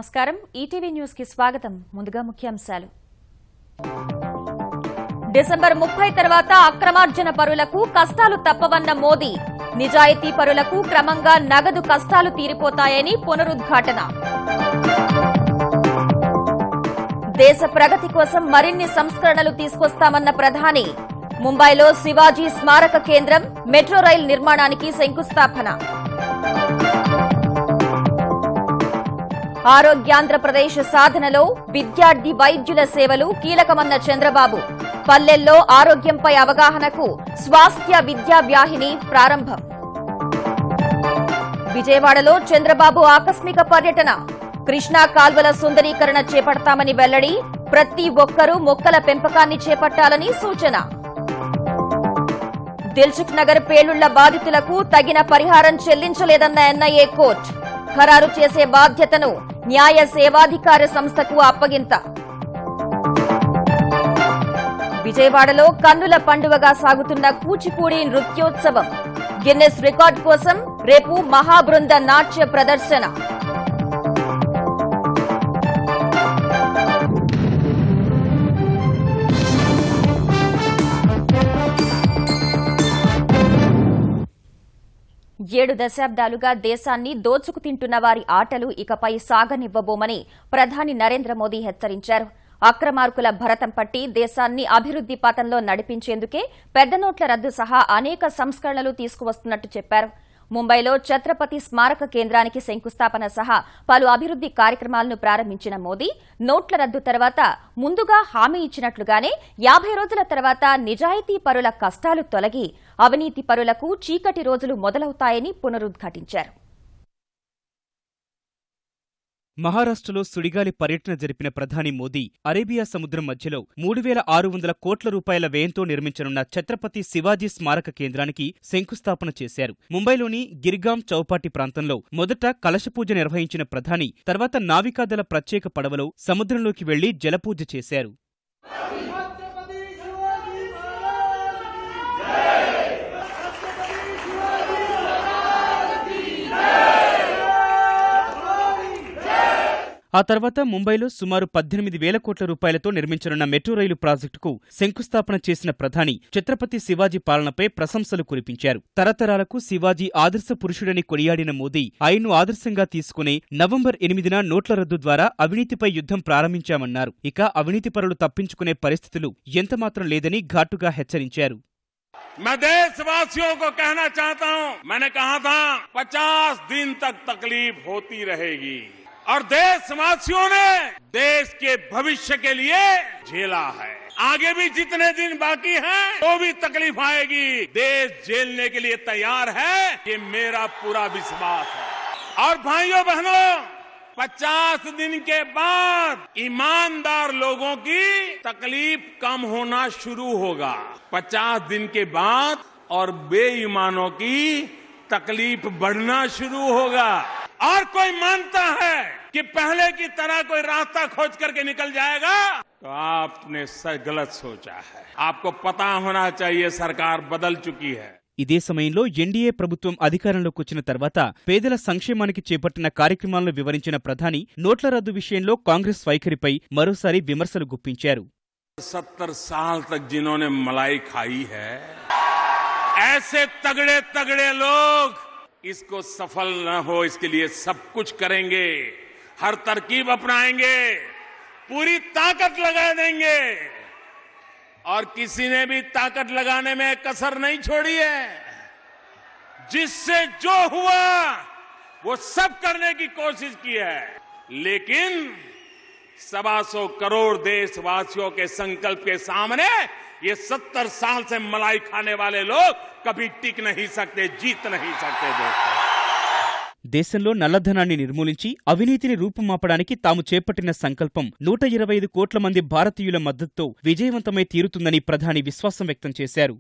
నమస్కారం ETV news కి స్వాగతం ముందుగా ముఖ్యాంశాలు డిసెంబర్ 30 తర్వాత అక్రమార్జన పరులకు కష్టాలు తప్పవన్న మోదీ నిజాయితీ పరులకు క్రమంగా నగదు కష్టాలు తీరిపోతాయని పునరుద్ఘాటన దేశ ప్రగతి కోసం మరిన్ని సంస్కరణలు తీసుకొస్తామన్న ప్రధాని ముంబైలో శివాజీ స్మారక కేంద్రం మెట్రో రైల్ నిర్మాణానికి శంకుస్థాపన ఆరోగ్యాంధ్రప్రదేశ్ సాధనలో విద్యార్థి వైద్యుల సేవలు కీలకమన్న చంద్రబాబు పల్లెల్లో ఆరోగ్యంపై అవగాహనకు స్వాస్థ్య విద్యా వ్యాహిని ప్రారంభం విజయవాడలో చంద్రబాబు ఆకస్మిక పర్యటన కృష్ణా కాల్వల సుందరీకరణ చేపడతామని వెల్లడి ప్రతి ఒక్కరూ మొక్కల పెంపకాన్ని చేపట్టాలని సూచన దిల్సుఖ్ నగర్ పేలుళ్ల బాధితులకు తగిన పరిహారం చెల్లించలేదన్న ఎన్ఐఏ కోర్టు ఖరారు చేసే బాధ్యతను న్యాయ సేవాధికార సంస్థకు అప్పగింత విజయవాడలో కన్నుల పండువగా సాగుతున్న కూచిపూడి నృత్యోత్సవం గిన్నెస్ రికార్డు కోసం రేపు మహాబృంద నాట్య ప్రదర్శన ఏడు దశాబ్దాలుగా దేశాన్ని దోచుకు తింటున్న వారి ఆటలు ఇకపై సాగనివ్వబోమని ప్రధాని నరేంద్ర మోదీ హెచ్చరించారు అక్రమార్కుల భరతం పట్టి దేశాన్ని అభివృద్ది పథంలో నడిపించేందుకే పెద్ద నోట్ల రద్దు సహా అనేక సంస్కరణలు తీసుకువస్తున్నట్టు చెప్పారు ముంబైలో ఛత్రపతి స్మారక కేంద్రానికి శంకుస్థాపన సహా పలు అభివృద్ది కార్యక్రమాలను ప్రారంభించిన మోదీ నోట్ల రద్దు తర్వాత ముందుగా హామీ ఇచ్చినట్లుగానే 50 రోజుల తర్వాత నిజాయితీ పరుల కష్టాలు తొలగి అవినీతి పరులకు చీకటి రోజులు మొదలవుతాయని పునరుద్ఘాటించారు మహారాష్ట్రలో సుడిగాలి పర్యటన జరిపిన ప్రధాని మోదీ అరేబియా సముద్రం మధ్యలో 3600 కోట్ల రూపాయల వ్యయంతో నిర్మించనున్న ఛత్రపతి శివాజీ స్మారక కేంద్రానికి శంకుస్థాపన చేశారు ముంబైలోని గిర్గాం చౌపాటి ప్రాంతంలో మొదట కలశపూజ నిర్వహించిన ప్రధాని తర్వాత నావికాదళ ప్రత్యేక పడవలో సముద్రంలోకి వెళ్లి జలపూజ చేశారు ఆ తర్వాత ముంబైలో సుమారు 18,000 కోట్ల రూపాయలతో నిర్మించనున్న మెట్రో రైలు ప్రాజెక్టుకు శంకుస్థాపన చేసిన ప్రధాని ఛత్రపతి శివాజీ పాలనపై ప్రశంసలు కురిపించారు తరతరాలకు శివాజీ ఆదర్శ పురుషుడని కొనియాడిన మోదీ ఆయన్ను ఆదర్శంగా తీసుకుని నవంబర్ 8న నోట్ల రద్దు ద్వారా అవినీతిపై యుద్ధం ప్రారంభించామన్నారు ఇక అవినీతి పరులు తప్పించుకునే పరిస్థితులు ఎంతమాత్రం లేదని ఘాటుగా హెచ్చరించారు मैं देशवासियों को कहना चाहता हूं मैंने कहा था 50 दिन तक तकलीफ होती रहेगी और देशवासियों ने देश के भविष्य के लिए झेला है आगे भी जितने दिन बाकी हैं तो भी तकलीफ आएगी देश झेलने के लिए तैयार है ये मेरा पूरा विश्वास है और भाइयों बहनों 50 दिन के बाद ईमानदार लोगों की तकलीफ कम होना शुरू होगा 50 दिन के बाद और बेईमानों की तकलीफ बढ़ना शुरू होगा और कोई मानता है कि पहले की तरह कोई रास्ता खोज करके निकल जाएगा तो आपने गलत सोचा है आपको पता होना चाहिए सरकार बदल चुकी है ఇదే సమయంలో ఎన్డీఏ ప్రభుత్వం అధికారంలోకి వచ్చిన తర్వాత పేదల సంక్షేమానికి చేపట్టిన కార్యక్రమాలను వివరించిన ప్రధాని నోట్ల రద్దు విషయంలో కాంగ్రెస్ వైఖరిపై మరోసారి విమర్శలు గుప్పించారు 70 साल तक जिन्होंने मलाई खाई है ऐसे तगड़े तगड़े लोग इसको सफल न हो इसके लिए सब कुछ करेंगे हर तरकीब अपनाएंगे पूरी ताकत लगा देंगे और किसी ने भी ताकत लगाने में कसर नहीं छोड़ी है जिससे जो हुआ वो सब करने की कोशिश की है लेकिन 125 करोड़ देशवासियों के संकल्प के सामने ये 70 साल से मलाई खाने वाले लोग कभी टिक नहीं सकते जीत नहीं सकते दोस्तों దేశంలో నల్లధనాన్ని నిర్మూలించి అవినీతిని రూపుమాపడానికి తాము చేపట్టిన సంకల్పం 125 కోట్ల మంది భారతీయుల మద్దతుతో విజయవంతమై తీరుతుందని ప్రధాని విశ్వాసం వ్యక్తం చేశారు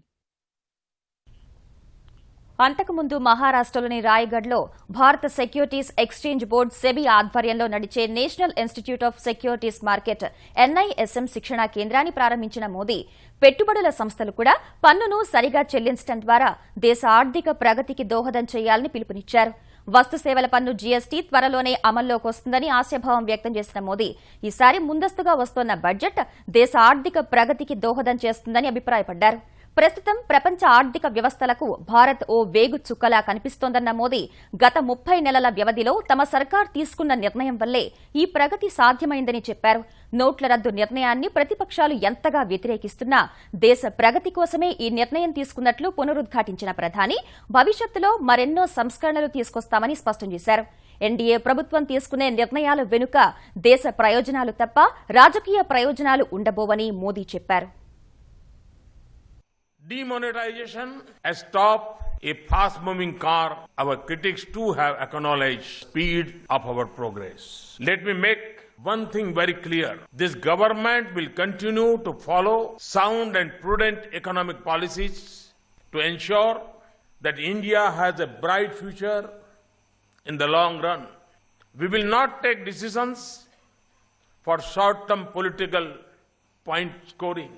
అంతకుముందు మహారాష్ట్రలోని రాయ్గఢ్లో భారత సెక్యూరిటీస్ ఎక్స్చేంజ్ బోర్డు సెబీ ఆధ్వర్యంలో నడిచే national institute of securities market NISM శిక్షణా కేంద్రాన్ని ప్రారంభించిన మోదీ పెట్టుబడుల సంస్థలు కూడా పన్నును సరిగా చెల్లించడం ద్వారా దేశ ఆర్థిక ప్రగతికి దోహదం చేయాలని పిలుపునిచ్చారు వస్తు సేవల పన్ను జీఎస్టీ త్వరలోనే అమల్లోకి వస్తుందని ఆశాభావం వ్యక్తం చేసిన మోదీ ఈసారి ముందస్తుగా వస్తోన్న బడ్జెట్ దేశ ఆర్థిక ప్రగతికి దోహదం చేస్తుందని అభిప్రాయపడ్డారు. ప్రస్తుతం ప్రపంచ ఆర్థిక వ్యవస్థలకు భారత్ ఓ వేగు చుక్కలా కనిపిస్తోందన్న మోదీ గత 30 నెలల వ్యవధిలో తమ సర్కార్ తీసుకున్న నిర్ణయం వల్లే ఈ ప్రగతి సాధ్యమైందని చెప్పారు. నోట్ల రద్దు నిర్ణయాన్ని ప్రతిపక్షాలు ఎంతగా వ్యతిరేకిస్తున్నా దేశ ప్రగతి కోసమే ఈ నిర్ణయం తీసుకున్నట్లు పునరుద్ఘాటించిన ప్రధాని భవిష్యత్తులో మరెన్నో సంస్కరణలు తీసుకొస్తామని స్పష్టం చేశారు. ఎన్డీఏ ప్రభుత్వం తీసుకునే నిర్ణయాల వెనుక దేశ ప్రయోజనాలు తప్ప రాజకీయ ప్రయోజనాలు ఉండబోవని మోదీ చెప్పారు. Demonetization has stopped a fast-moving car. Our critics too have acknowledged speed of our progress. Let me make one thing very clear. This government will continue to follow sound and prudent economic policies to ensure that India has a bright future in the long run. We will not take decisions for short-term political point scoring.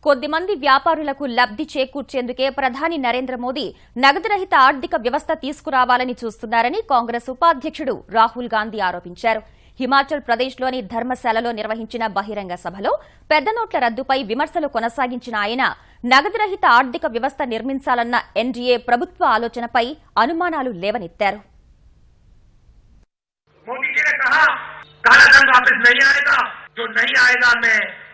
కొద్దిమంది వ్యాపారులకు లబ్ది చేకూర్చేందుకే ప్రధాని నరేంద్ర మోదీ నగదురహిత ఆర్థిక వ్యవస్థ తీసుకురావాలని చూస్తున్నారని కాంగ్రెస్ ఉపాధ్యక్షుడు రాహుల్ గాంధీ ఆరోపించారు. హిమాచల్ ప్రదేశ్లోని ధర్మశాలలో నిర్వహించిన బహిరంగ సభలో పెద్ద నోట్ల రద్దుపై విమర్శలు కొనసాగించిన ఆయన నగదురహిత ఆర్థిక వ్యవస్థ నిర్మించాలన్న ఎన్డీఏ ప్రభుత్వ ఆలోచనపై అనుమానాలు లేవనెత్తారు.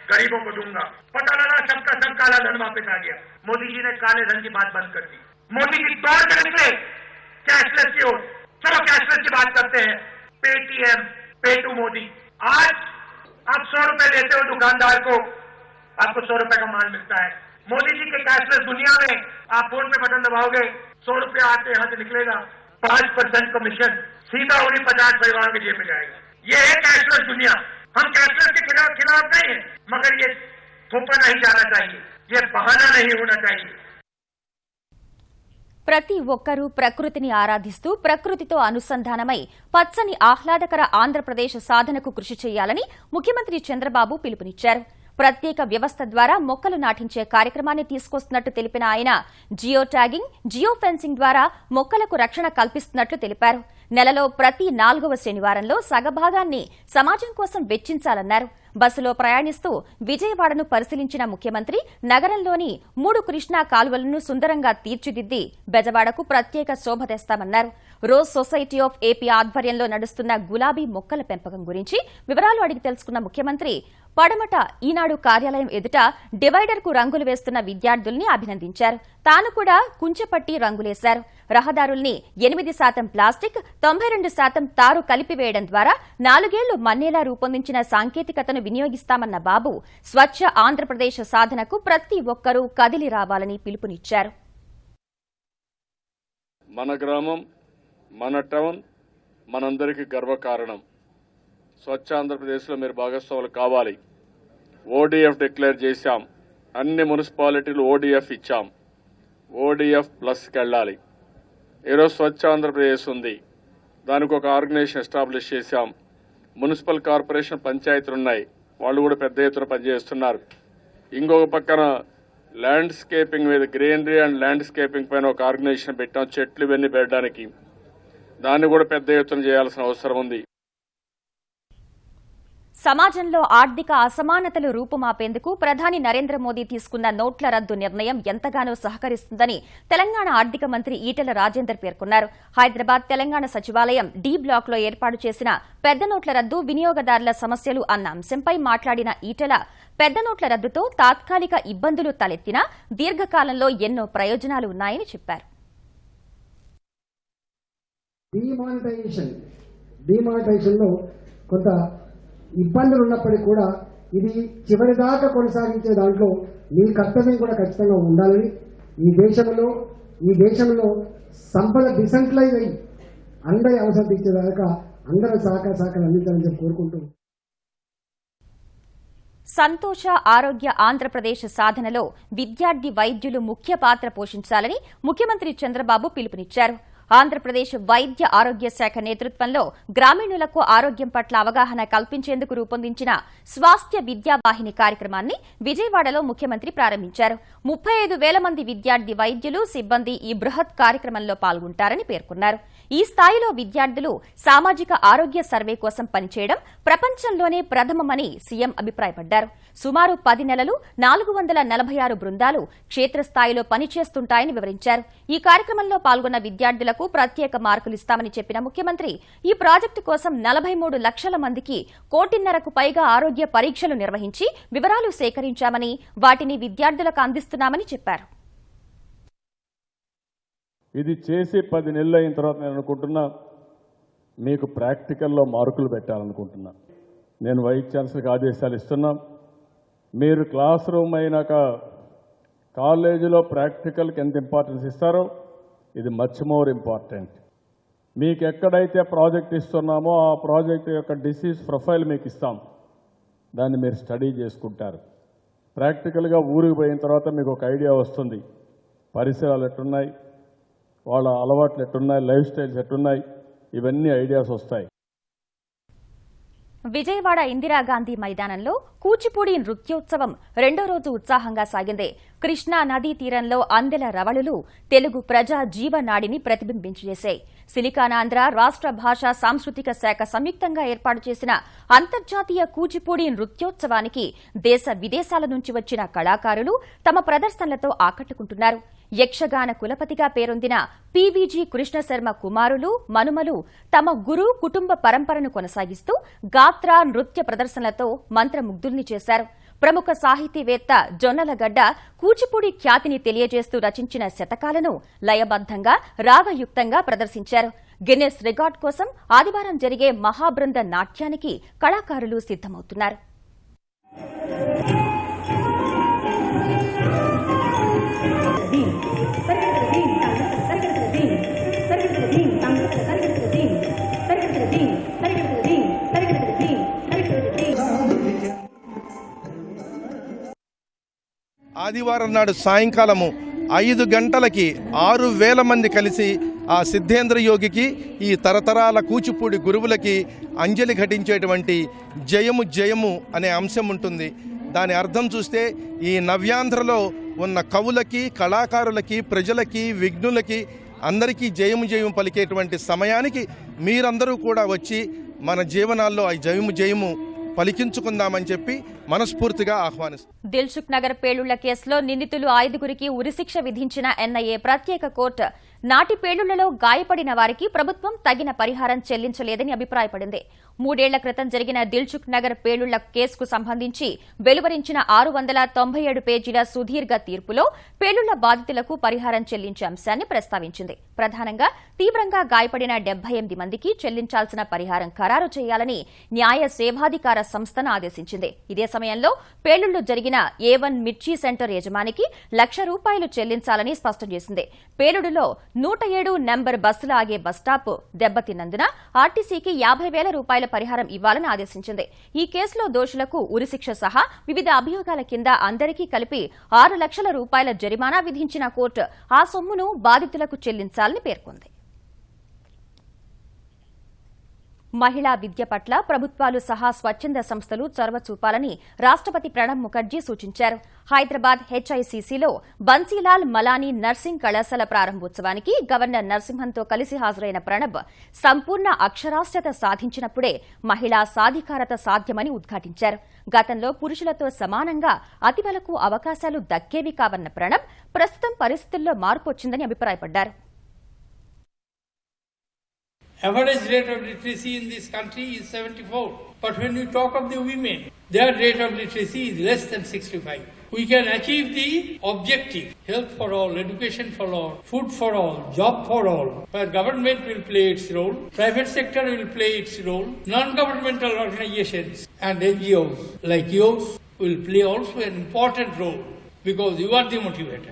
गरीबों को दूंगा. पता लगा सबका सब काला धन वापस आ गया. मोदी जी ने काले धन की बात बंद कर दी. मोदी जी दौड़ कर निकले कैशलेस की ओर. चलो कैशलेस की बात करते हैं. पेटीएम, पे टू मोदी. आज आप 100 रुपए देते हो दुकानदार को, आपको 100 रुपए का माल मिलता है. मोदी जी के कैशलेस दुनिया में आप फोन पे बटन दबाओगे 100 रुपया आपके यहाँ से निकलेगा. 5% कमीशन सीधा उन्हीं 50 परिवारों के जेब में जाएगा. ये है कैशलेस दुनिया. हम कैशलेस के खिलाफ नहीं है, मगर ये थोपा नहीं जाना चाहिए, ये बहाना नहीं होना चाहिए. ప్రతి ఒక్కరూ ప్రకృతిని ఆరాధిస్తూ ప్రకృతితో అనుసంధానమై పచ్చని ఆహ్లాదకర ఆంధ్రప్రదేశ్ సాధనకు కృషి చేయాలని ముఖ్యమంత్రి చంద్రబాబు పిలుపునిచ్చారు. ప్రత్యేక వ్యవస్థ ద్వారా మొక్కలు నాటించే కార్యక్రమాన్ని తీసుకొస్తున్నట్టు తెలిపిన ఆయన జియో ట్యాగింగ్, జియో ఫెన్సింగ్ ద్వారా మొక్కలకు రక్షణ కల్పిస్తున్నట్లు తెలిపారు. నెలలో ప్రతి 4వ శనివారంలో సగభాగాన్ని సమాజం కోసం వెచ్చించాలన్నారు. బస్సులో ప్రయాణిస్తూ విజయవాడను పరిశీలించిన ముఖ్యమంత్రి నగరంలోని 3 కృష్ణా కాలువలను సుందరంగా తీర్చిదిద్ది బెజవాడకు ప్రత్యేక శోభ తెస్తామన్నారు. రోజ్ సొసైటీ ఆఫ్ ఏపీ ఆధ్వర్యంలో నడుస్తున్న గులాబీ మొక్కల పెంపకం గురించి వివరాలు అడిగి తెలుసుకున్న ముఖ్యమంత్రి పడమట ఈనాడు కార్యాలయం ఎదుట డివైడర్ కు రంగులు వేస్తున్న విద్యార్థుల్ని అభినందించారు. తాను కూడా కుంచెపట్టి రంగులేశారు. రహదారుల్ని 8% ప్లాస్టిక్, 92% తారు కలిపివేయడం ద్వారా 4 ఏళ్లు మన్నేలా రూపొందించిన సాంకేతికతను వినియోగిస్తామన్న బాబు స్వచ్ఛ ఆంధ్రప్రదేశ్ సాధనకు ప్రతి ఒక్కరూ కదిలి రావాలని పిలుపునిచ్చారు. మన గ్రామం, మన టౌన్ మనందరికీ గర్వకారణం. స్వచ్ఛ ఆంధ్రప్రదేశ్లో మీరు భాగస్వాములు కావాలి. ఓడిఎఫ్ డిక్లేర్ చేశాం. అన్ని మున్సిపాలిటీలు ఓడిఎఫ్ ఇచ్చాం. ఓడిఎఫ్ ప్లస్కి వెళ్ళాలి. ఈరోజు స్వచ్ఛ ఆంధ్రప్రదేశ్ ఉంది. దానికి ఒక ఆర్గనైజేషన్ ఎస్టాబ్లిష్ చేశాం. మున్సిపల్ కార్పొరేషన్ పంచాయతీలు ఉన్నాయి, వాళ్ళు కూడా పెద్ద ఎత్తున పనిచేస్తున్నారు. ఇంకొక పక్కన ల్యాండ్స్కేపింగ్ మీద గ్రీనరీ అండ్ ల్యాండ్స్కేపింగ్ పైన ఒక ఆర్గనైజేషన్ పెట్టాం, చెట్లు ఇవన్నీ పెట్టడానికి. దాన్ని కూడా పెద్ద ఎత్తున చేయాల్సిన అవసరం ఉంది. సమాజంలో ఆర్థిక అసమానతలు రూపుమాపేందుకు ప్రధాని నరేంద్ర మోదీ తీసుకున్న నోట్ల రద్దు నిర్ణయం ఎంతగానో సహకరిస్తుందని తెలంగాణ ఆర్థిక మంత్రి ఈటెల రాజేందర్ పేర్కొన్నారు. హైదరాబాద్ తెలంగాణ సచివాలయం డి బ్లాక్ లో ఏర్పాటు చేసిన పెద్ద నోట్ల రద్దు, వినియోగదారుల సమస్యలు అన్న అంశంపై మాట్లాడిన ఈటెల పెద్ద నోట్ల రద్దుతో తాత్కాలిక ఇబ్బందులు తలెత్తినా దీర్ఘకాలంలో ఎన్నో ప్రయోజనాలు ఉన్నాయని చెప్పారు. డిమానిటైజేషన్ లో కొంత ఇబ్బందులు ఉన్నప్పటికీ కూడా ఇది చివరిదాకా కొనసాగించే దాంట్లో మీ కర్తవ్యం కూడా ఖచ్చితంగా ఉండాలని, ఈ దేశంలో సంపద డిసెంట్రలైజ్ అయ్యి అందరి అవసరం తీర్చేదాకా అందరూ సహకారాలు అందించాలని చెప్పి కోరుకుంటూ సంతోష ఆరోగ్య ఆంధ్రప్రదేశ్ సాధనలో విద్యార్థి వైద్యులు ముఖ్య పాత్ర పోషించాలని ముఖ్యమంత్రి చంద్రబాబు పిలుపునిచ్చారు. ఆంధ్రప్రదేశ్ వైద్య ఆరోగ్య శాఖ నేతృత్వంలో గ్రామీణులకు ఆరోగ్యం పట్ల అవగాహన కల్పించేందుకు రూపొందించిన స్వాస్థ్య విద్యావాహిని కార్యక్రమాన్ని విజయవాడలో ముఖ్యమంత్రి ప్రారంభించారు. 35,000 మంది విద్యార్థి వైద్యులు సిబ్బంది ఈ బృహత్ కార్యక్రమంలో పాల్గొంటారని పేర్కొన్నారు. ఈ స్థాయిలో విద్యార్థులు సామాజిక ఆరోగ్య సర్వే కోసం పనిచేయడం ప్రపంచంలోనే ప్రథమమని సీఎం అభిప్రాయపడ్డారు. సుమారు 10 నెలలు 446 బృందాలు క్షేత్రస్థాయిలో పనిచేస్తుంటాయని వివరించారు. ఈ కార్యక్రమంలో పాల్గొన్న విద్యార్థులకు ప్రత్యేక మార్కులు ఇస్తామని చెప్పిన ముఖ్యమంత్రి ఈ ప్రాజెక్టు కోసం 43 లక్షల మందికి 1,50,00,000కు పైగా ఆరోగ్య పరీక్షలు నిర్వహించి వివరాలు సేకరించామని వాటిని విద్యార్థులకు అందిస్తున్నామని చెప్పారు. ఇది చేసి 10 నెలలు అయిన తర్వాత నేను అనుకుంటున్నా మీకు ప్రాక్టికల్లో మార్కులు పెట్టాలనుకుంటున్నా. నేను వైస్ ఛాన్సలర్కి ఆదేశాలు ఇస్తున్నా. మీరు క్లాస్ రూమ్ అయినాక కాలేజీలో ప్రాక్టికల్కి ఎంత ఇంపార్టెన్స్ ఇస్తారో ఇది మచ్ మోర్ ఇంపార్టెంట్. మీకు ఎక్కడైతే ప్రాజెక్ట్ ఇస్తున్నామో ఆ ప్రాజెక్ట్ యొక్క డిసీజ్ ప్రొఫైల్ మీకు ఇస్తాం. దాన్ని మీరు స్టడీ చేసుకుంటారు. ప్రాక్టికల్గా ఊరికి పోయిన తర్వాత మీకు ఒక ఐడియా వస్తుంది. పరిసరాలు ఎట్టున్నాయి, వాళ్ళ అలవాట్లు ఎట్టున్నాయి, లైఫ్ స్టైల్స్ ఎట్టున్నాయి, ఇవన్నీ ఐడియాస్ వస్తాయి. విజయవాడ ఇందిరాగాంధీ మైదానంలో కూచిపూడి నృత్యోత్సవం 2వ రోజు ఉత్సాహంగా సాగింది. కృష్ణా నదీ తీరంలో అందెల రవళులు తెలుగు ప్రజా జీవనాడిని ప్రతిబింబించేశాయి. సిలికానాంధ్ర రాష్ట్ర భాషా సాంస్కృతిక శాఖ సంయుక్తంగా ఏర్పాటు చేసిన అంతర్జాతీయ కూచిపూడి నృత్యోత్సవానికి దేశ విదేశాల నుంచి వచ్చిన కళాకారులు తమ ప్రదర్శనలతో ఆకట్టుకుంటున్నారు. యక్షగాన కులపతిగా పేరొందిన పీవీజీ కృష్ణశర్మ కుమారులు మనుమలు తమ గురు కుటుంబ పరంపరను కొనసాగిస్తూ గాత్రా నృత్య ప్రదర్శనలతో మంత్రముగ్ధుల్ని చేశారు. ప్రముఖ సాహితీవేత్త జొన్నలగడ్డ కూచిపూడి ఖ్యాతిని తెలియజేస్తూ రచించిన శతకాలను లయబద్దంగా రాగయుక్తంగా ప్రదర్శించారు. గిన్నెస్ రికార్డ్ కోసం ఆదివారం జరిగే మహాబృంద నాట్యానికి కళాకారులు సిద్దమవుతున్నారు. ఆదివారం నాడు సాయంకాలము 5 గంటలకి 6,000 మంది కలిసి ఆ సిద్ధేంద్ర యోగికి, ఈ తరతరాల కూచిపూడి గురువులకి అంజలి ఘటించేటువంటి జయము జయము అనే అంశం ఉంటుంది. దాని అర్థం చూస్తే ఈ నవ్యాంధ్రలో ఉన్న కవులకి, కళాకారులకి, ప్రజలకి, విఘ్నులకి అందరికీ జయము జయము పలికేటువంటి సమయానికి మీరందరూ కూడా వచ్చి మన జీవనాల్లో ఆ జయము జయము పలికించుకుందామని చెప్పి మనస్ఫూర్తిగా ఆహ్వానిస్తారు. దిల్సుఖ్ నగర్ పేలుళ్ల కేసులో నిందితులు 5గురికి ఉరిశిక్ష విధించిన ఎన్ఐఏ ప్రత్యేక కోర్టు నాటి పేలుళ్లలో గాయపడిన వారికి ప్రభుత్వం తగిన పరిహారం చెల్లించలేదని అభిప్రాయపడింది. 3 ఏళ్ల క్రితం జరిగిన దిల్సుఖ్ నగర్ పేలుళ్ల కేసుకు సంబంధించి వెలువరించిన 697 పేజీల సుదీర్ఘ తీర్పులో పేలుళ్ల బాధితులకు పరిహారం చెల్లించే అంశాన్ని ప్రస్తావించింది. ప్రధానంగా తీవ్రంగా గాయపడిన 78 మందికి చెల్లించాల్సిన పరిహారం ఖరారు చేయాలని న్యాయ సేవాధికార సంస్థను ఆదేశించింది. ఇదే సమయంలో పేలుళ్లు జరిగిన A1 మిర్చి సెంటర్ యజమానికి ₹1,00,000 చెల్లించాలని స్పష్టం చేసింది. పేలుడులో 107 నెంబర్ బస్సులు ఆగే బస్టాప్ దెబ్బతిన్నందున ఆర్టీసీకి ₹50,000 పరిహారం ఇవ్వాలని ఆదేశించింది. ఈ కేసులో దోషులకు ఉరిశిక్ష సహా వివిధ అభియోగాల కింద అందరికీ కలిపి ₹6 లక్షల జరిమానా విధించిన కోర్టు ఆ సొమ్మును బాధితులకు చెల్లించాలని పేర్కొంది. మహిళా విద్య పట్ల ప్రభుత్వాలు సహా స్వచ్ఛంద సంస్థలు చొరవ చూపాలని రాష్ట్రపతి ప్రణబ్ ముఖర్జీ సూచించారు. హైదరాబాద్ హెచ్ఐసిసిలో బన్సీలాల్ మలానీ నర్సింగ్ కళాశాల ప్రారంభోత్సవానికి గవర్నర్ నరసింహన్తో కలిసి హాజరైన ప్రణబ్ సంపూర్ణ అక్షరాస్యత సాధించినప్పుడే మహిళా సాధికారత సాధ్యమని ఉద్ఘాటించారు. గతంలో పురుషులతో సమానంగా అతివలకు అవకాశాలు దక్కేవి కావన్న ప్రణబ్ ప్రస్తుతం పరిస్థితుల్లో మార్పు వచ్చిందని అభిప్రాయపడ్డారు. Average rate of literacy in this country is 74. But when we talk of the women, their rate of literacy is less than 65. We can achieve the objective, health for all, education for all, food for all, job for all, where government will play its role, private sector will play its role, non-governmental organizations and NGOs like yours will play also an important role because you are the motivator.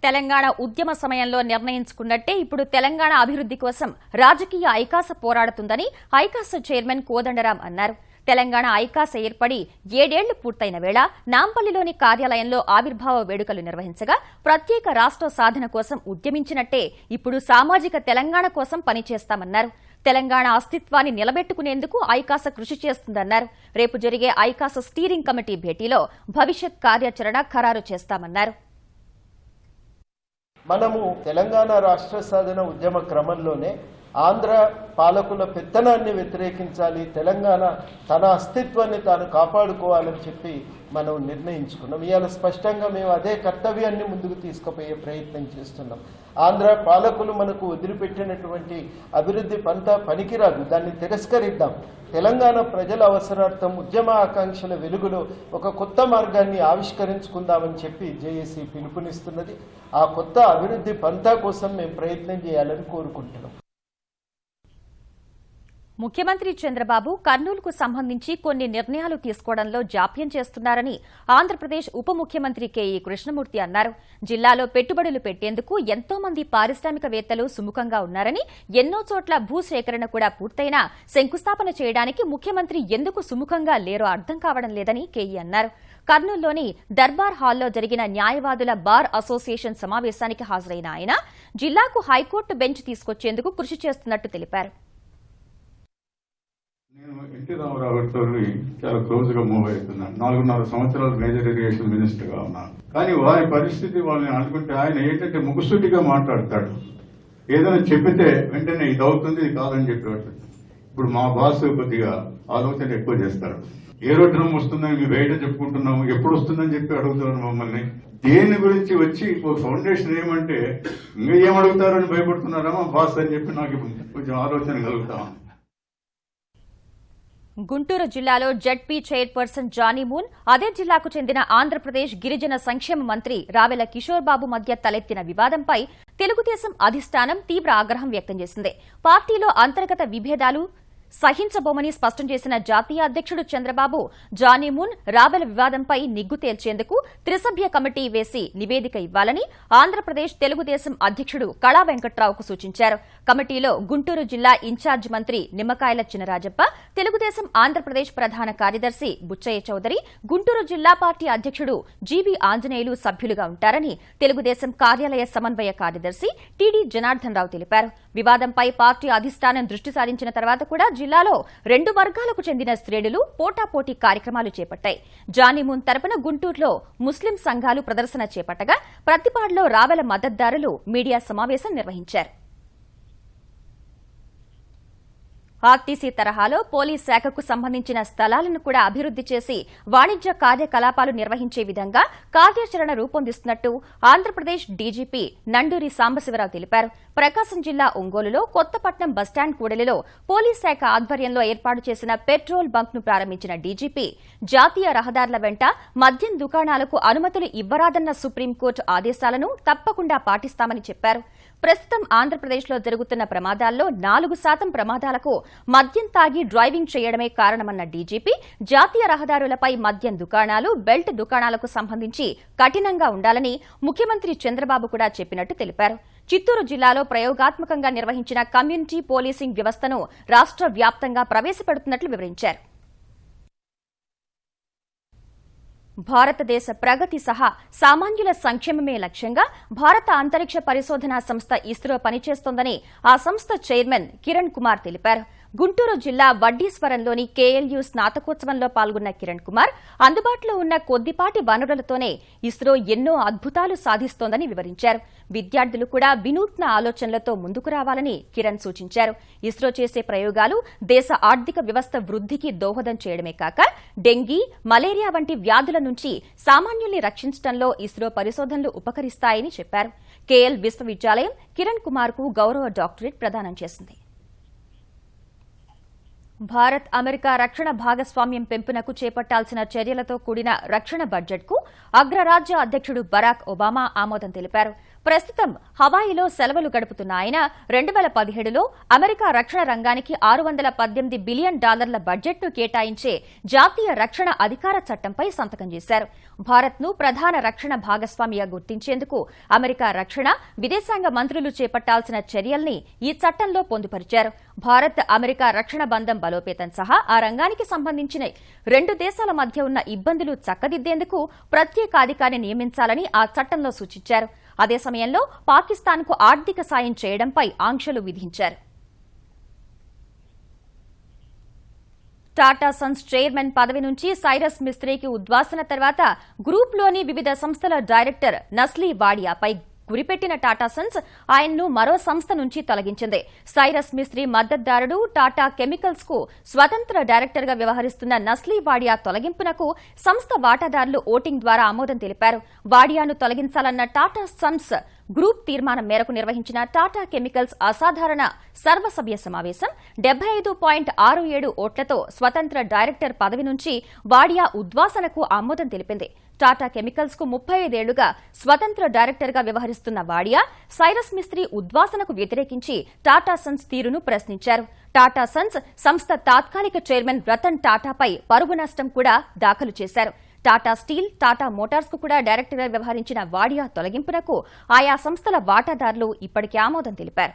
Telangana ఉద్యమ సమయంలో నిర్ణయించుకున్నట్టే ఇప్పుడు తెలంగాణ అభివృద్ధి కోసం రాజకీయ ఐకాస పోరాడుతుందని ఐకాస chairman Kodandaram అన్నారు. తెలంగాణ ఐకాస ఏర్పడి 7 ఏళ్లు పూర్తయిన వేళ నాంపల్లిలోని కార్యాలయంలో ఆవిర్భావ వేడుకలు నిర్వహించగా ప్రత్యేక రాష్ట్ర సాధన కోసం ఉద్యమించినట్టే ఇప్పుడు సామాజిక తెలంగాణ కోసం పనిచేస్తామన్నారు. తెలంగాణ అస్తిత్వాన్ని నిలబెట్టుకునేందుకు ఐకాస కృషి చేస్తుందన్నారు. రేపు జరిగే ఐకాస స్టీరింగ్ కమిటీ భేటీలో భవిష్యత్ కార్యాచరణ ఖరారు చేస్తామన్నారు. మనము తెలంగాణ రాష్ట్ర సాధన ఉద్యమ క్రమంలోనే ఆంధ్ర పాలకుల పెత్తనాన్ని వ్యతిరేకించాలి, తెలంగాణ తన అస్తిత్వాన్ని తాను కాపాడుకోవాలని చెప్పి మనం నిర్ణయించుకున్నాం. ఇవాళ స్పష్టంగా మేము అదే కర్తవ్యాన్ని ముందుకు తీసుకుపోయే ప్రయత్నం చేస్తున్నాం. ఆంధ్ర పాలకులు మనకు వదిలిపెట్టినటువంటి అభివృద్ధి పంతా పనికిరాదు, దాన్ని తిరస్కరిద్దాం. తెలంగాణ ప్రజల అవసరార్థం ఉద్యమ ఆకాంక్షల వెలుగులో ఒక కొత్త మార్గాన్ని ఆవిష్కరించుకుందామని చెప్పి జేఏసీ పిలుపునిస్తున్నది. ఆ కొత్త అభివృద్ధి పంతా కోసం మేము ప్రయత్నం చేయాలని కోరుకుంటున్నాం. ముఖ్యమంత్రి చంద్రబాబు కర్నూలుకు సంబంధించి కొన్ని నిర్ణయాలు తీసుకోవడంలో జాప్యం చేస్తున్నారని ఆంధ్రప్రదేశ్ ఉప ముఖ్యమంత్రి కేఈ కృష్ణమూర్తి అన్నారు. జిల్లాలో పెట్టుబడులు పెట్టేందుకు ఎంతో మంది పారిశ్రామికవేత్తలు సుముఖంగా ఉన్నారని, ఎన్నో చోట్ల భూసేకరణ కూడా పూర్తయినా శంకుస్థాపన చేయడానికి ముఖ్యమంత్రి ఎందుకు సుముఖంగా లేరో అర్థం కావడం లేదని కేఈ అన్నారు. కర్నూలులోని దర్బార్ హాల్లో జరిగిన న్యాయవాదుల బార్ అసోసియేషన్ సమావేశానికి హాజరైన ఆయన జిల్లాకు హైకోర్టు బెంచ్ తీసుకొచ్చేందుకు కృషి చేస్తున్నట్టు తెలిపారు. నేను ఎన్టీ రామారావు గారితో చాలా క్లోజ్ గా మూవ్ అవుతున్నాను. 4.5 సంవత్సరాలు మేజర్ ఇరిగేషన్ మినిస్టర్ గా ఉన్నాను. కానీ వారి పరిస్థితి వాళ్ళని అనుకుంటే ఆయన ఏంటంటే ముగుసూటిగా మాట్లాడతాడు. ఏదైనా చెప్పితే వెంటనే ఇది అవుతుంది ఇది కాదని చెప్పేవాడు. ఇప్పుడు మా బాస్ కొద్దిగా ఆలోచన ఎక్కువ చేస్తాడు. ఏ రోజున వస్తుందని మేము బయట చెప్పుకుంటున్నాము, ఎప్పుడు వస్తుందని చెప్పి అడుగుతున్నాను మమ్మల్ని. దేని గురించి వచ్చి ఫౌండేషన్ ఏమంటే ఇంకా ఏమడుగుతారని భయపడుతున్నారా మా బాస్ అని చెప్పి నాకు కొంచెం ఆలోచన కలుగుతాం. గుంటూరు జిల్లాలో జడ్పీ చైర్పర్సన్ జానీ మూన్, అదే జిల్లాకు చెందిన ఆంధ్రప్రదేశ్ గిరిజన సంక్షేమ మంత్రి రావెల కిషోర్ బాబు మధ్య తలెత్తిన వివాదంపై తెలుగుదేశం అధిష్టానం తీవ్ర ఆగ్రహం వ్యక్తం చేసింది. పార్టీలో అంతర్గత విభేదాలు సహించబోమని స్పష్టం చేసిన జాతీయ అధ్యక్షుడు చంద్రబాబు జానీ మూన్ రావెల వివాదంపై నిగ్గు తేల్చేందుకు త్రిసభ్య కమిటీ వేసి నివేదిక ఇవ్వాలని ఆంధ్రప్రదేశ్ తెలుగుదేశం అధ్యక్షుడు కళా వెంకట్రావుకు సూచించారు. కమిటీలో గుంటూరు జిల్లా ఇన్ఛార్జ్ మంత్రి నిమ్మకాయల చినరాజప్ప, తెలుగుదేశం ఆంధ్రప్రదేశ్ ప్రధాన కార్యదర్శి బుచ్చయ్య చౌదరి, గుంటూరు జిల్లా పార్టీ అధ్యక్షుడు జీవీ ఆంజనేయులు సభ్యులుగా ఉంటారని తెలుగుదేశం కార్యాలయ సమన్వయ కార్యదర్శి టీడీ జనార్దన్ రావు తెలిపారు. వివాదంపై పార్టీ అధిష్టానం దృష్టి సారించిన తర్వాత కూడా జిల్లాలో 2 వర్గాలకు చెందిన శ్రేణులు పోటాపోటీ కార్యక్రమాలు చేపట్టాయి. జానీమూన్ తరపున గుంటూరులో ముస్లిం సంఘాలు ప్రదర్శన చేపట్టగా ప్రతిపాడులో రావెల మద్దతుదారులు మీడియా సమావేశం నిర్వహించారు. ఆర్టీసీ తరహాలో పోలీస్ శాఖకు సంబంధించిన స్థలాలను కూడా అభివృద్ది చేసి వాణిజ్య కార్యకలాపాలు నిర్వహించే విధంగా కార్యాచరణ రూపొందిస్తున్నట్టు ఆంధ్రప్రదేశ్ డీజీపీ నండూరి సాంబశివరావు తెలిపారు. ప్రకాశం జిల్లా ఒంగోలులో కొత్తపట్నం బస్టాండ్ కూడలిలో పోలీస్ శాఖ ఆధ్వర్యంలో ఏర్పాటు చేసిన పెట్రోల్ బంక్ ను ప్రారంభించిన డీజీపీ జాతీయ రహదారుల వెంట మద్యం దుకాణాలకు అనుమతులు ఇవ్వరాదన్న సుప్రీంకోర్టు ఆదేశాలను తప్పకుండా పాటిస్తామని చెప్పారు. ప్రస్తుతం ఆంధ్రప్రదేశ్లో జరుగుతున్న ప్రమాదాల్లో 4% ప్రమాదాలకు మద్యం తాగి డ్రైవింగ్ చేయడమే కారణమన్న డీజీపీ జాతీయ రహదారులపై మద్యం దుకాణాలు, బెల్ట్ దుకాణాలకు సంబంధించి కఠినంగా ఉండాలని ముఖ్యమంత్రి చంద్రబాబు కూడా చెప్పినట్టు తెలిపారు. చిత్తూరు జిల్లాలో ప్రయోగాత్మకంగా నిర్వహించిన కమ్యూనిటీ పోలీసింగ్ వ్యవస్థను రాష్ట్ర వ్యాప్తంగా ప్రవేశపెడుతున్నట్లు వివరించారు. భారతదేశ ప్రగతి సహా సామాన్యుల సంక్షేమమే లక్ష్యంగా భారత అంతరిక్ష పరిశోధనా సంస్థ ఇస్రో పనిచేస్తోందని ఆ సంస్థ చైర్మన్ కిరణ్ కుమార్ తెలిపారు. గుంటూరు జిల్లా వడ్డీస్వరంలోని కేఎల్యూ స్నాతకోత్సవంలో పాల్గొన్న కిరణ్ కుమార్ అందుబాటులో ఉన్న కొద్దిపాటి వనరులతోనే ఇస్రో ఎన్నో అద్భుతాలు సాధిస్తోందని వివరించారు. విద్యార్థులు కూడా వినూత్న ఆలోచనలతో ముందుకు రావాలని కిరణ్ సూచించారు. ఇస్రో చేసే ప్రయోగాలు దేశ ఆర్థిక వ్యవస్థ వృద్ధికి దోహదం చేయడమే కాక డెంగీ, మలేరియా వంటి వ్యాధుల నుంచి సామాన్యుల్ని రక్షించడంలో ఇస్రో పరిశోధనలు ఉపకరిస్తాయని చెప్పారు. కేఎల్ విశ్వవిద్యాలయం కిరణ్ కుమార్ కు గౌరవ డాక్టరేట్ ప్రదానం చేసింది. భారత్ అమెరికా రక్షణ భాగస్వామ్యం పెంపునకు చేపట్టాల్సిన చర్యలతో కూడిన రక్షణ బడ్జెట్కు అగ్రరాజ్య అధ్యక్షుడు బరాక్ ఒబామా ఆమోదం తెలిపారు. ప్రస్తుతం హవాయిలో సెలవులు గడుపుతున్న ఆయన 2017లో అమెరికా రక్షణ రంగానికి $618 బిలియన్ బడ్జెట్ను కేటాయించే జాతీయ రక్షణ అధికార చట్టంపై సంతకం చేశారు. భారత్ను ప్రధాన రక్షణ భాగస్వామిగా గుర్తించేందుకు అమెరికా రక్షణ, విదేశాంగ మంత్రులు చేపట్టాల్సిన చర్యల్ని ఈ చట్టంలో పొందుపరిచారు. భారత్ అమెరికా రక్షణ బంధం బలోపేతం సహా ఆ రంగానికి సంబంధించిన 2 దేశాల మధ్య ఉన్న ఇబ్బందులు చక్కదిద్దేందుకు ప్రత్యేక అధికారిని నియమించాలని ఆ చట్టంలో సూచించారు. అదే సమయంలో పాకిస్తాన్కు ఆర్థిక సాయం చేయడంపై ఆంక్షలు విధించారు. టాటా సన్స్ చైర్మన్ పదవి నుంచి సైరస్ మిస్త్రీకి ఉద్వాసన తర్వాత గ్రూప్లోని వివిధ సంస్థల డైరెక్టర్ నస్లీ వాడియాపై గురిపెట్టిన టాటా సన్స్ ఆయన్ను మరో సంస్థ నుంచి తొలగించింది. సైరస్ మిస్త్రీ మద్దతుదారుడు టాటా కెమికల్స్ కు స్వతంత్ర డైరెక్టర్ గా వ్యవహరిస్తున్న నస్లీ వాడియా తొలగింపునకు సంస్థ వాటాదారులు ఓటింగ్ ద్వారా ఆమోదం తెలిపారు. వాడియాను తొలగించాలన్న టాటా సన్స్ గ్రూప్ తీర్మానం మేరకు నిర్వహించిన టాటా కెమికల్స్ అసాధారణ సర్వసభ్య సమావేశం 75.67 ఓట్లతో స్వతంత్ర డైరెక్టర్ పదవి నుంచి వాడియా ఉద్వాసనకు ఆమోదం తెలిపింది. టాటా కెమికల్స్ కు 35 ఏళ్లుగా స్వతంత్ర డైరెక్టర్ గా వ్యవహరిస్తున్న వాడియా సైరస్ మిస్త్రీ ఉద్వాసనకు వ్యతిరేకించి టాటా సన్స్ తీరును ప్రశ్నించారు. టాటా సన్స్ సంస్థ తాత్కాలిక చైర్మన్ రతన్ టాటాపై పరువు నష్టం కూడా దాఖలు చేశారు. టాటా స్టీల్, టాటా మోటార్స్ కు కూడా డైరెక్టర్ గా వ్యవహరించిన వాడియా తొలగింపునకు ఆయా సంస్థల వాటాదారులు ఇప్పటికే ఆమోదం తెలిపారు.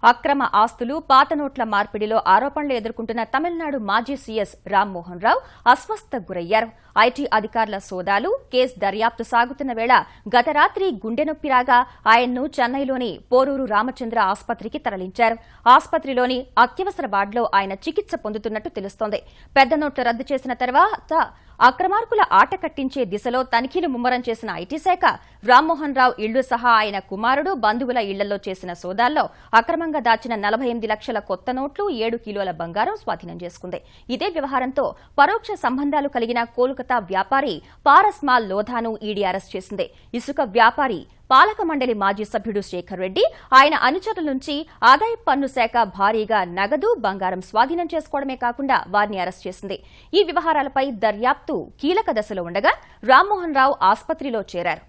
అక్రమ ఆస్తులు, పాత నోట్ల మార్పిడిలో ఆరోపణలు ఎదుర్కొంటున్న తమిళనాడు మాజీ సీఎస్ రామ్మోహన్ రావు అస్వస్థతకు గురయ్యారు. ఐటీ అధికారుల సోదాలు, కేసు దర్యాప్తు సాగుతున్న వేళ గత రాత్రి గుండె నొప్పి రాగా ఆయన్ను చెన్నైలోని పోరూరు రామచంద్ర ఆసుపత్రికి తరలించారు. ఆసుపత్రిలోని అత్యవసర వార్డులో ఆయన చికిత్స పొందుతున్నట్టు తెలుస్తోంది. పెద్ద నోట్లు రద్దు చేసిన తర్వాత అక్రమార్కుల ఆట కట్టించే దిశలో తనిఖీలు ముమ్మరం చేసిన ఐటీ శాఖ రామ్మోహన్ రావు ఇళ్లు సహా ఆయన కుమారుడు, బంధువుల ఇళ్లలో చేసిన సోదాల్లో అక్రమంగా దాచిన 48 లక్షల కొత్త నోట్లు, 7 కిలోల బంగారం స్వాధీనం చేసుకుంది. ఇదే వ్యవహారంతో పరోక్ష సంబంధాలు కలిగిన కోల్కతా వ్యాపారి పారస్ మాల్ లోధాను ఈడీ అరెస్ట్ చేసింది. ఇసుక వ్యాపారి, పాలక మండలి మాజీ సభ్యుడు శేఖర్ రెడ్డి, ఆయన అనుచరుల నుంచి ఆదాయపు పన్ను శాఖ భారీగా నగదు, బంగారం స్వాధీనం చేసుకోవడమే కాకుండా వారిని అరెస్ట్ చేసింది. ఈ వ్యవహారాలపై దర్యాప్తు కీలక దశలో ఉండగా రామ్మోహన్ రావు ఆసుపత్రిలో చేరారు.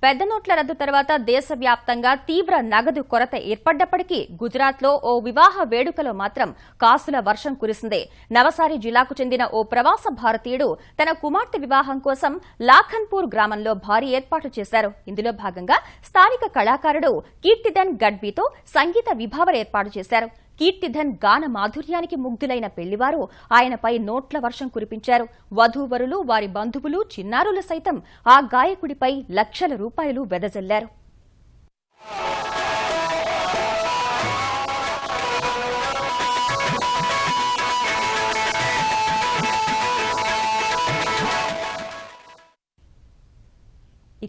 పెద్ద నోట్ల రద్దు తర్వాత దేశవ్యాప్తంగా తీవ్ర నగదు కొరత ఏర్పడ్డప్పటికీ గుజరాత్లో ఓ వివాహ వేడుకలో మాత్రం కాసుల వర్షం కురిసింది. నవసారి జిల్లాకు చెందిన ఓ ప్రవాస భారతీయుడు తన కుమార్తె వివాహం కోసం లాఖన్పూర్ గ్రామంలో భారీ ఏర్పాట్లు చేశారు. ఇందులో భాగంగా స్థానిక కళాకారుడు కీర్తిధన్ గడ్బీతో సంగీత విభావన ఏర్పాటు చేశారు. కీర్తిధన్ గాన మాధుర్యానికి ముగ్ధులైన పెళ్లివారు ఆయనపై నోట్ల వర్షం కురిపించారు. వధూవరులు, వారి బంధువులు, చిన్నారులు సైతం ఆ గాయకుడిపై లక్షల రూపాయలు వెదజల్లారు.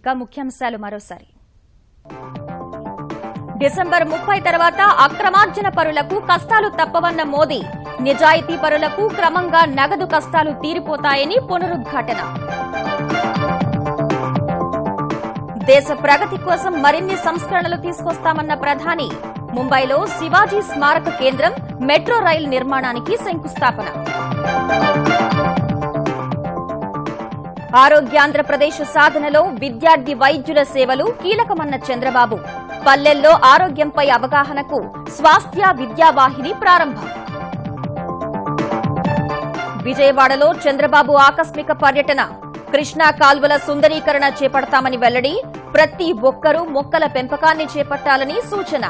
ఇక ముఖ్యాంశాలు మరోసారి. డిసెంబర్ 30 తర్వాత అక్రమార్జన పరులకు కష్టాలు తప్పవన్న మోదీ, నిజాయితీ పరులకు క్రమంగా నగదు కష్టాలు తీరిపోతాయని పునరుద్ఘాటన. దేశ ప్రగతి కోసం మరిన్ని సంస్కరణలు తీసుకొస్తామన్న ప్రధాని, ముంబైలో శివాజీ స్మారక కేంద్రం, మెట్రో రైలు నిర్మాణానికి శంకుస్థాపన. ఆరోగ్యాంధ్రప్రదేశ్ సాధనలో విద్యార్థి వైద్యుల సేవలు కీలకమన్న చంద్రబాబు, పల్లెల్లో ఆరోగ్యంపై అవగాహనకు స్వాస్థ్య విద్యావాహిని ప్రారంభం. విజయవాడలో చంద్రబాబు ఆకస్మిక పర్యటన, కృష్ణా కాల్వల సుందరీకరణ చేపడతామని వెల్లడి, ప్రతి ఒక్కరూ మొక్కల పెంపకాన్ని చేపట్టాలని సూచన.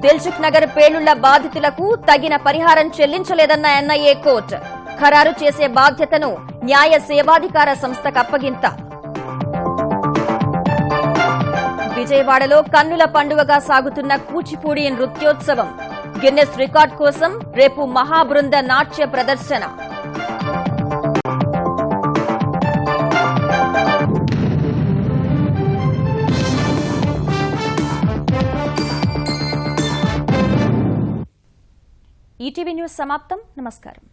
దిల్సుఖ్ నగర్ పేలుళ్ల బాధితులకు తగిన పరిహారం చెల్లించలేదన్న ఎన్ఐఏ కోర్టు, ఖరారు చేసే బాధ్యతను న్యాయ సేవాధికార సంస్థకు అప్పగింత. విజయవాడలో కన్నుల పండుగగా సాగుతున్న కూచిపూడి నృత్యోత్సవం, గిన్నెస్ రికార్డ్ కోసం రేపు మహాబృంద నాట్య ప్రదర్శన. ఈటీవీ న్యూస్ సమాప్తం. నమస్కారం.